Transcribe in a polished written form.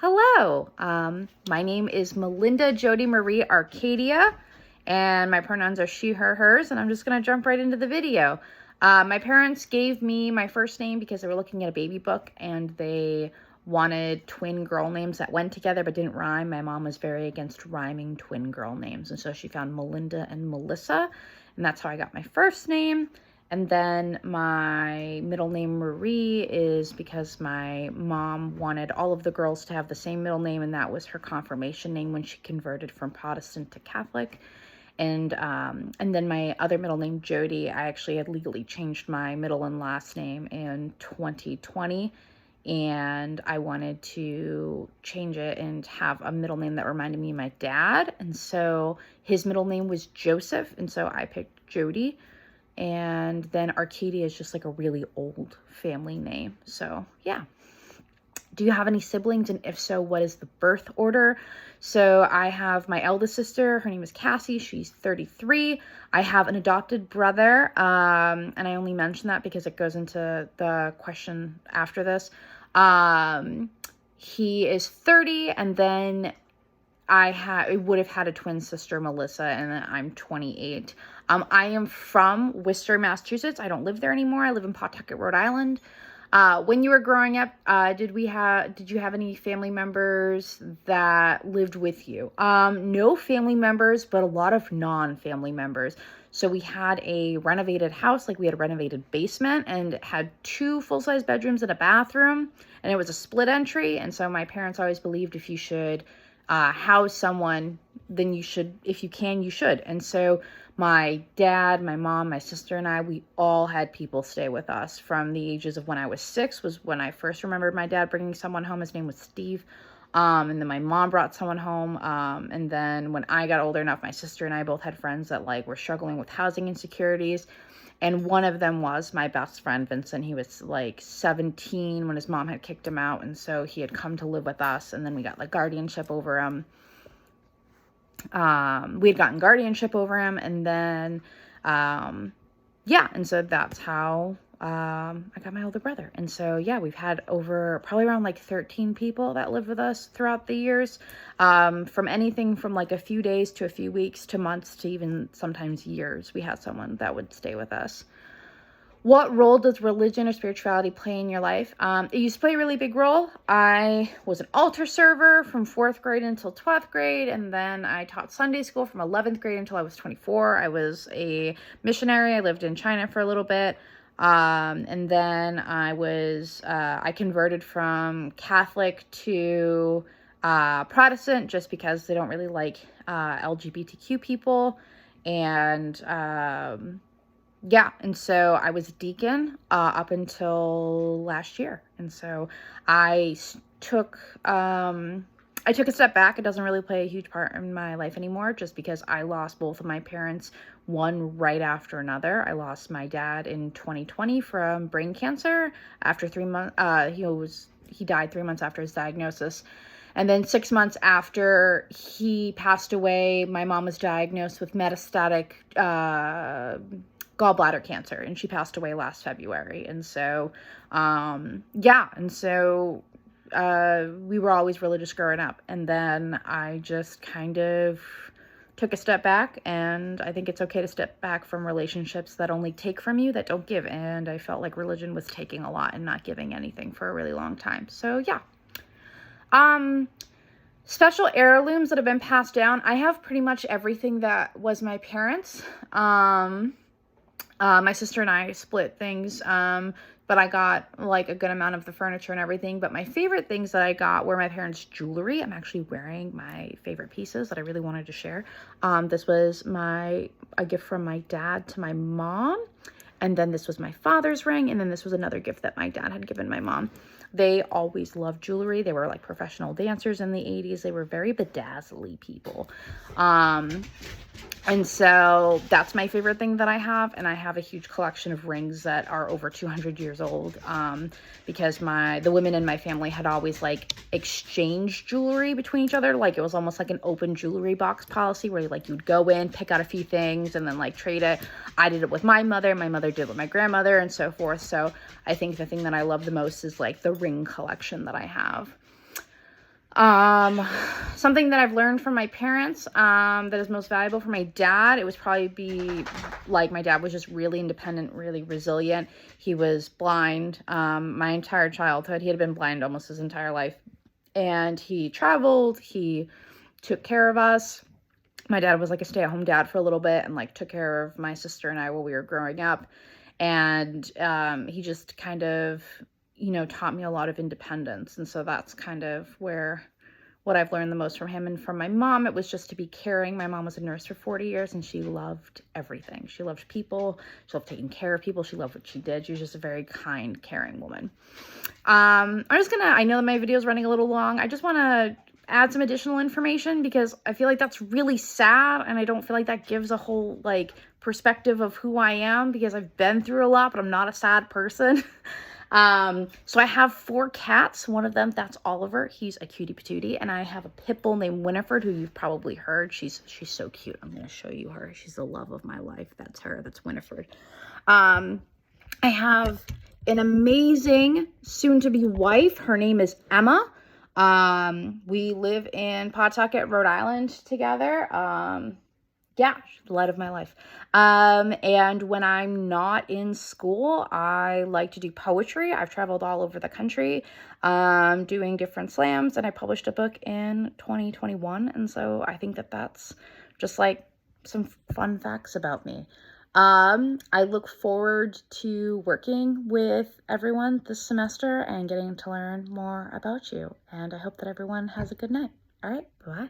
Hello, my name is Melinda Jody Marie Arcadia, and my pronouns are she, her, hers, and I'm just going to jump right into the video. My parents gave me my first name because they were looking at a baby book, and they wanted twin girl names that went together but didn't rhyme. My mom was very against rhyming twin girl names, and so she found Melinda and Melissa, and that's how I got my first name. And then my middle name, Marie, is because my mom wanted all of the girls to have the same middle name, and that was her confirmation name when she converted from Protestant to Catholic. And then my other middle name, Jody, I actually had legally changed my middle and last name in 2020, and I wanted to change it and have a middle name that reminded me of my dad. And so his middle name was Joseph, and so I picked Jody. And then Arcadia is just like a really old family name. So yeah. Do you have any siblings? And if so, what is the birth order? So I have my eldest sister. Her name is Cassie. She's 33. I have an adopted brother. And I only mention that because it goes into the question after this. He is 30. And then I would have had a twin sister, Melissa, and then I'm 28. I am from Worcester, Massachusetts. I don't live there anymore. I live in Pawtucket, Rhode Island. When you were growing up, did you have any family members that lived with you? No family members, but a lot of non-family members. So we had a renovated house, like we had a renovated basement, and it had 2 full-size bedrooms and a bathroom, and it was a split entry. And so my parents always believed if you should house someone, then you should, if you can, you should. And so my dad, my mom, my sister, and I, we all had people stay with us from the ages of when I was 6 was when I first remembered my dad bringing someone home. His name was Steve. And then my mom brought someone home. And then when I got older enough, my sister and I both had friends that like were struggling with housing insecurities. And one of them was my best friend, Vincent. He was like 17 when his mom had kicked him out. And so he had come to live with us. And then we got like guardianship over him. We had gotten guardianship over him. And then, yeah. And so that's how I got my older brother. And so, yeah, we've had over probably around like 13 people that lived with us throughout the years, from anything from like a few days to a few weeks to months to even sometimes years. We had someone that would stay with us. What role does religion or spirituality play in your life? It used to play a really big role. I was an altar server from 4th grade until 12th grade, and then I taught Sunday school from 11th grade until I was 24. I was a missionary. I lived in China for a little bit. And then I converted from Catholic to Protestant just because they don't really like LGBTQ people. And yeah, and so I was a deacon up until last year. And so I took a step back. It doesn't really play a huge part in my life anymore just because I lost both of my parents, one right after another. I lost my dad in 2020 from brain cancer after 3 months. He died 3 months after his diagnosis. And then 6 months after he passed away, my mom was diagnosed with metastatic gallbladder cancer, and she passed away last February. And so, yeah, and so we were always religious growing up. And then I just kind of took a step back, and I think it's okay to step back from relationships that only take from you, that don't give. And I felt like religion was taking a lot and not giving anything for a really long time. So yeah. Special heirlooms that have been passed down. I have pretty much everything that was my parents'. My sister and I split things, but I got like a good amount of the furniture and everything. But my favorite things that I got were my parents' jewelry. I'm actually wearing my favorite pieces that I really wanted to share. This was a gift from my dad to my mom. And then this was my father's ring. And then this was another gift that my dad had given my mom. They always loved jewelry. They were like professional dancers in the 80s. They were very bedazzly people. And so that's my favorite thing that I have. And I have a huge collection of rings that are over 200 years old, because the women in my family had always like exchanged jewelry between each other. Like it was almost like an open jewelry box policy where like you'd go in, pick out a few things, and then like trade it. I did it with my mother did it with my grandmother, and so forth. So I think the thing that I love the most is like the ring collection that I have. Something that I've learned from my parents, that is most valuable for my dad, it was probably be like, my dad was just really independent, really resilient. He was blind, my entire childhood. He had been blind almost his entire life, and he traveled, he took care of us. My dad was like a stay-at-home dad for a little bit and like took care of my sister and I while we were growing up. And he just kind of, you know, taught me a lot of independence. And so that's kind of where what I've learned the most from him. And from my mom, it was just to be caring. My mom was a nurse for 40 years and she loved everything. She loved people. She loved taking care of people. She loved what she did. She was just a very kind, caring woman. I'm just gonna, I know that my video is running a little long. I just want to add some additional information because I feel like that's really sad, and I don't feel like that gives a whole like perspective of who I am, because I've been through a lot, but I'm not a sad person. So I have 4 cats. One of them, that's Oliver. He's a cutie patootie. And I have a pit bull named Winifred, who you've probably heard. She's so cute. I'm going to show you her. She's the love of my life. That's her. That's Winifred. I have an amazing soon-to-be wife. Her name is Emma. We live in Pawtucket, Rhode Island together. Yeah, she's the light of my life. And when I'm not in school, I like to do poetry. I've traveled all over the country, doing different slams, and I published a book in 2021. And so I think that that's just like some fun facts about me. I look forward to working with everyone this semester and getting to learn more about you. And I hope that everyone has a good night. All right, bye.